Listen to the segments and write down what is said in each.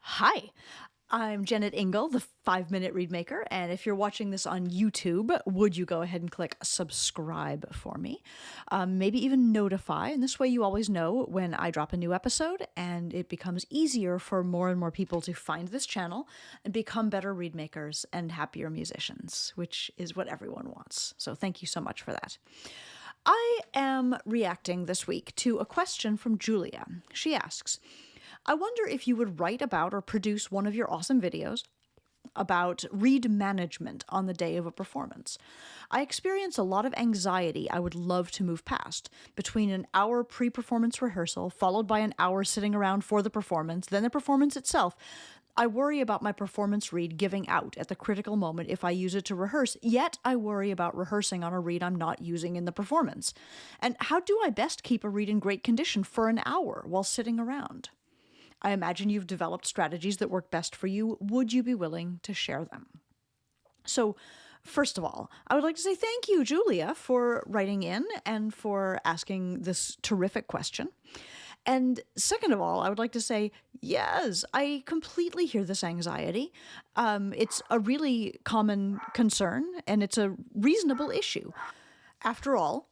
Hi, I'm Jennet Ingle, the 5-Minute Reedmaker, and if you're watching this on YouTube, would you go ahead and click subscribe for me? Maybe even notify, and this way you always know when I drop a new episode, and it becomes easier for more and more people to find this channel and become better Reedmakers and happier musicians, which is what everyone wants. So thank you so much for that. I am reacting this week to a question from Julia. She asks, I wonder if you would write about or produce one of your awesome videos about reed management on the day of a performance. I experience a lot of anxiety I would love to move past. Between an hour pre-performance rehearsal, followed by an hour sitting around for the performance, then the performance itself, I worry about my performance reed giving out at the critical moment if I use it to rehearse, yet I worry about rehearsing on a reed I'm not using in the performance. And how do I best keep a reed in great condition for an hour while sitting around? I imagine you've developed strategies that work best for you. Would you be willing to share them? So, first of all, I would like to say thank you, Julia, for writing in and for asking this terrific question. And second of all, I would like to say, yes, I completely hear this anxiety. It's a really common concern, and it's a reasonable issue. After all,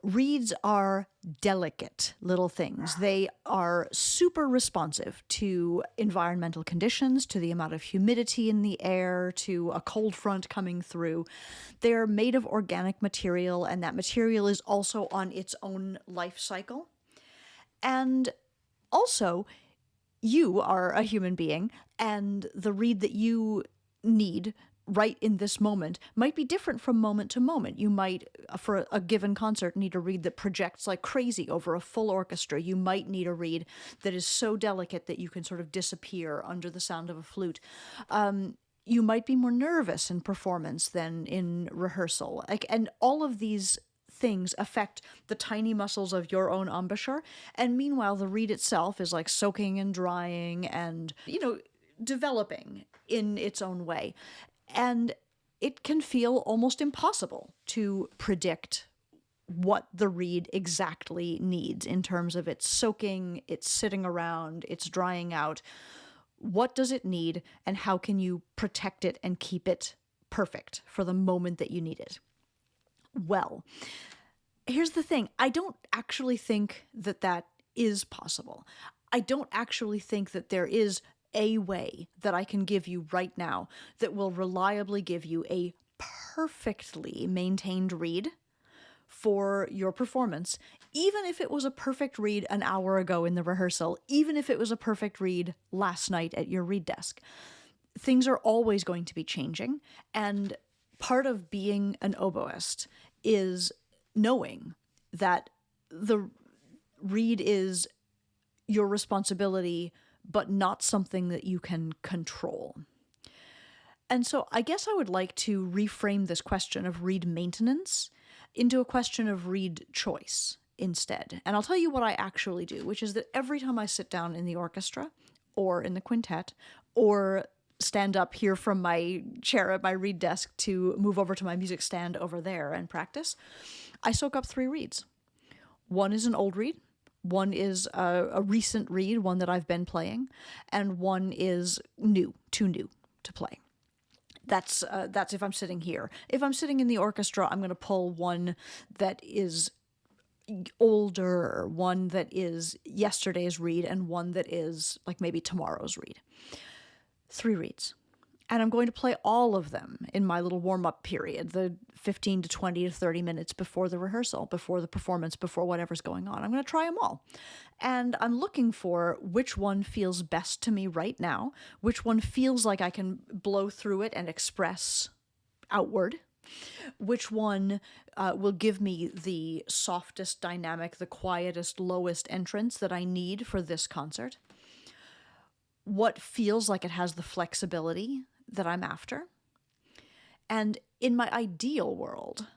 reeds are delicate little things. They are super responsive to environmental conditions, to the amount of humidity in the air, to a cold front coming through. They're made of organic material, and that material is also on its own life cycle. And also, you are a human being, and the reed that you need right in this moment might be different from moment to moment. You might, for a given concert, need a reed that projects like crazy over a full orchestra. You might need a reed that is so delicate that you can sort of disappear under the sound of a flute. You might be more nervous in performance than in rehearsal. And all of these things affect the tiny muscles of your own embouchure. And meanwhile, the reed itself is like soaking and drying and, developing in its own way. And it can feel almost impossible to predict what the reed exactly needs in terms of its soaking, its sitting around, its drying out. What does it need, and how can you protect it and keep it perfect for the moment that you need it? Well, here's the thing. I don't actually think that that is possible. I don't actually think that there is a way that I can give you right now that will reliably give you a perfectly maintained reed for your performance, even if it was a perfect reed an hour ago in the rehearsal, even if it was a perfect reed last night at your reed desk. Things are always going to be changing, and part of being an oboist is knowing that the reed is your responsibility, but not something that you can control. And so I guess I would like to reframe this question of reed maintenance into a question of reed choice instead. And I'll tell you what I actually do, which is that every time I sit down in the orchestra or in the quintet or stand up here from my chair at my reed desk to move over to my music stand over there and practice, I soak up 3 reeds. One is an old reed, one is a recent reed, one that I've been playing, and one is too new to play. That's if I'm sitting here. If I'm sitting in the orchestra, I'm going to pull one that is older, one that is yesterday's reed, and one that is like maybe tomorrow's reed. 3 reeds. And I'm going to play all of them in my little warm-up period, the 15 to 20 to 30 minutes before the rehearsal, before the performance, before whatever's going on. I'm going to try them all. And I'm looking for which one feels best to me right now, which one feels like I can blow through it and express outward, which one will give me the softest dynamic, the quietest, lowest entrance that I need for this concert, what feels like it has the flexibility that I'm after. And in my ideal world,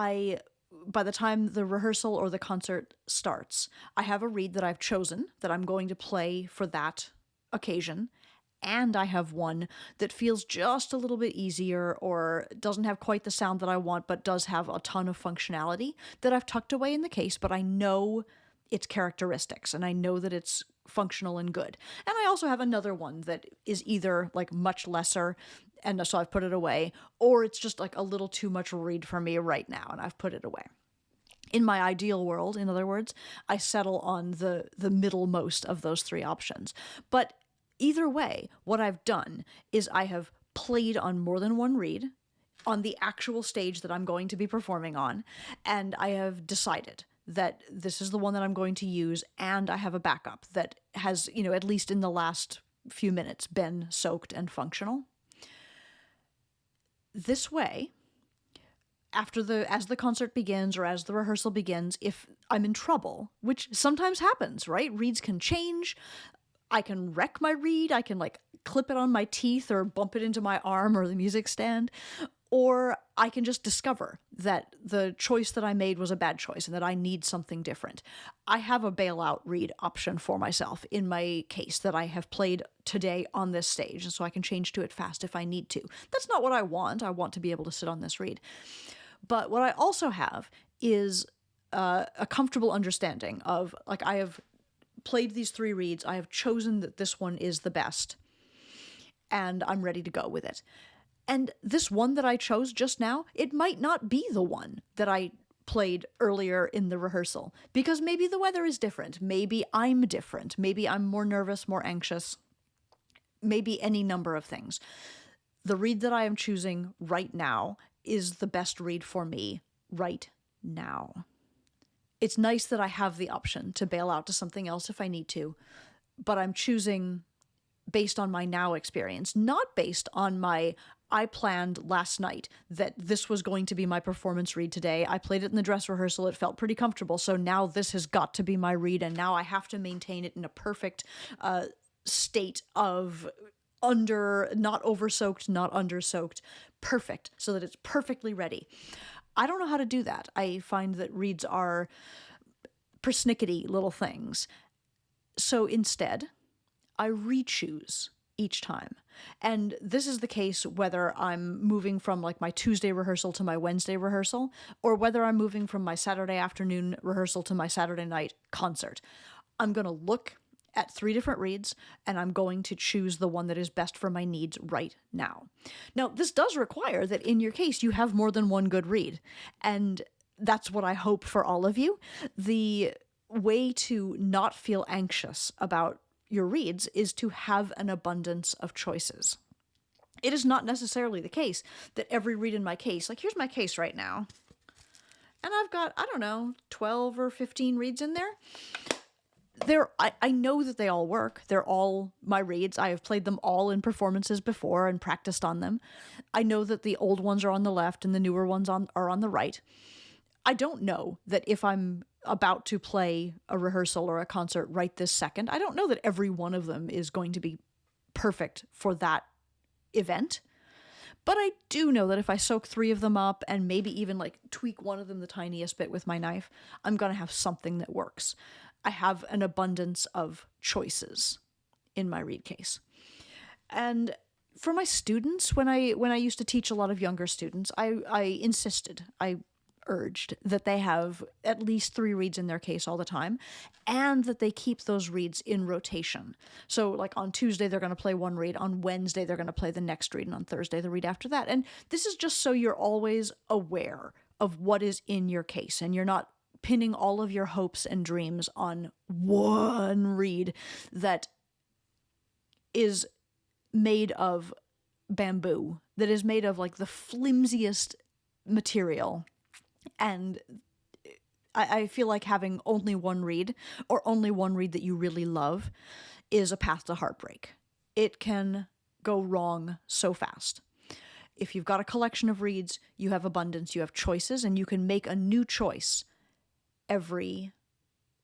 by the time the rehearsal or the concert starts, I have a reed that I've chosen that I'm going to play for that occasion, and I have one that feels just a little bit easier or doesn't have quite the sound that I want, but does have a ton of functionality that I've tucked away in the case, but I know its characteristics, and I know that it's functional and good. And I also have another one that is either like much lesser, and so I've put it away, or it's just like a little too much read for me right now, and I've put it away. In my ideal world, in other words, I settle on the middlemost of those three options. But either way, what I've done is I have played on more than one reed on the actual stage that I'm going to be performing on, and I have decided that this is the one that I'm going to use, and I have a backup that has, at least in the last few minutes, been soaked and functional. This way, as the concert begins or as the rehearsal begins, if I'm in trouble, which sometimes happens, right? Reeds can change. I can wreck my reed. I can clip it on my teeth or bump it into my arm or the music stand. Or I can just discover that the choice that I made was a bad choice and that I need something different. I have a bailout reed option for myself in my case that I have played today on this stage, and so I can change to it fast if I need to. That's not what I want. I want to be able to sit on this reed. But what I also have is a comfortable understanding of, I have played these three reeds, I have chosen that this one is the best, and I'm ready to go with it. And this one that I chose just now, it might not be the one that I played earlier in the rehearsal, because maybe the weather is different, maybe I'm different, maybe I'm more nervous, more anxious, maybe any number of things. The reed that I am choosing right now is the best reed for me right now. It's nice that I have the option to bail out to something else if I need to, but I'm choosing based on my now experience, not based on I planned last night that this was going to be my performance reed today. I played it in the dress rehearsal. It felt pretty comfortable. So now this has got to be my reed, and now I have to maintain it in a perfect state of not over-soaked, not under-soaked, perfect, so that it's perfectly ready. I don't know how to do that. I find that reeds are persnickety little things. So instead, I re-choose each time. And this is the case whether I'm moving from my Tuesday rehearsal to my Wednesday rehearsal, or whether I'm moving from my Saturday afternoon rehearsal to my Saturday night concert. I'm going to look at three different reeds, and I'm going to choose the one that is best for my needs right now. Now, this does require that in your case, you have more than one good reed, and that's what I hope for all of you. The way to not feel anxious about your reeds is to have an abundance of choices. It is not necessarily the case that every reed in my case, here's my case right now, and I've got, 12 or 15 reeds in there. I know that they all work. They're all my reeds. I have played them all in performances before and practiced on them. I know that the old ones are on the left and the newer ones are on the right. I don't know that if I'm about to play a rehearsal or a concert right this second, I don't know that every one of them is going to be perfect for that event. But I do know that if I soak three of them up and maybe even tweak one of them the tiniest bit with my knife, I'm going to have something that works. I have an abundance of choices in my reed case. And for my students, when I used to teach a lot of younger students, I insisted, I urged that they have at least three reeds in their case all the time, and that they keep those reeds in rotation. So on Tuesday, they're going to play one reed, on Wednesday, they're going to play the next reed, and on Thursday, the reed after that. And this is just so you're always aware of what is in your case, and you're not pinning all of your hopes and dreams on one reed that is made of bamboo, that is made of the flimsiest material. And I feel like having only one reed, or only one reed that you really love, is a path to heartbreak. It can go wrong so fast. If you've got a collection of reeds, you have abundance, you have choices, and you can make a new choice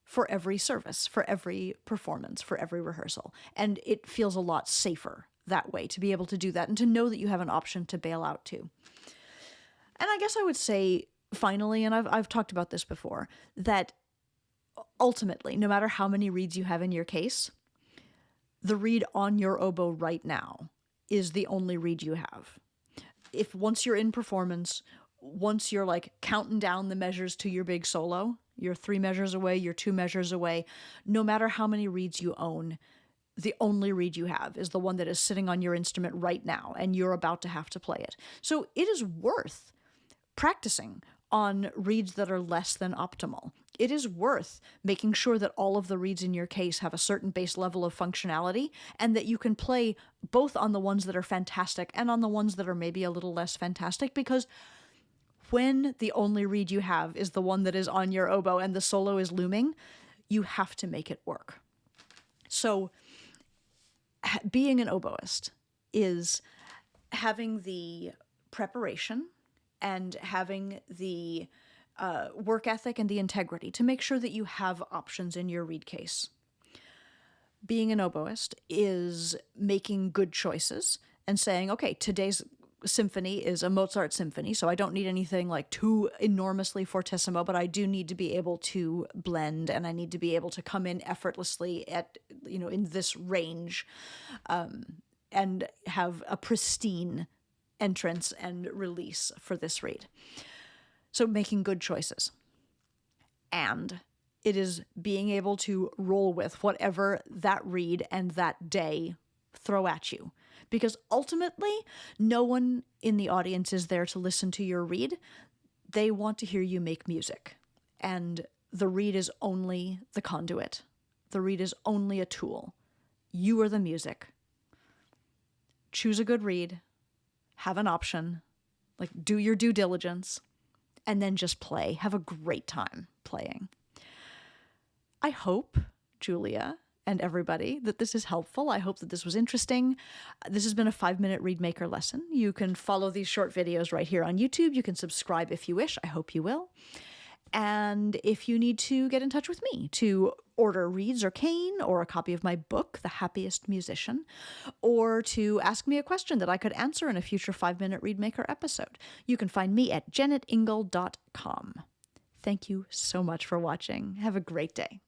for every service, for every performance, for every rehearsal. And it feels a lot safer that way, to be able to do that and to know that you have an option to bail out to. And I guess I would say, finally, and I've talked about this before, that ultimately, no matter how many reeds you have in your case, the reed on your oboe right now is the only reed you have. If once you're in performance, once you're like counting down the measures to your big solo, you're 3 measures away, you're 2 measures away, no matter how many reeds you own, the only reed you have is the one that is sitting on your instrument right now, and you're about to have to play it. So it is worth practicing on reeds that are less than optimal. It is worth making sure that all of the reeds in your case have a certain base level of functionality and that you can play both on the ones that are fantastic and on the ones that are maybe a little less fantastic, because when the only reed you have is the one that is on your oboe and the solo is looming, you have to make it work. So being an oboist is having the preparation and having the work ethic and the integrity to make sure that you have options in your reed case. Being an oboist is making good choices and saying, okay, today's symphony is a Mozart symphony, so I don't need anything like too enormously fortissimo, but I do need to be able to blend, and I need to be able to come in effortlessly at, in this range, and have a pristine entrance and release for this reed. So making good choices. And it is being able to roll with whatever that reed and that day throw at you. Because ultimately, no one in the audience is there to listen to your reed. They want to hear you make music. And the reed is only the conduit. The reed is only a tool. You are the music. Choose a good reed. Have an option. Like, do your due diligence. And then just play. Have a great time playing. I hope, Julia and everybody, that this is helpful. I hope that this was interesting. This has been a 5-minute Reedmaker lesson. You can follow these short videos right here on YouTube. You can subscribe if you wish. I hope you will. And if you need to get in touch with me to order reeds or cane or a copy of my book, The Happiest Musician, or to ask me a question that I could answer in a future 5-minute Reedmaker episode, you can find me at jennetingle.com. Thank you so much for watching. Have a great day.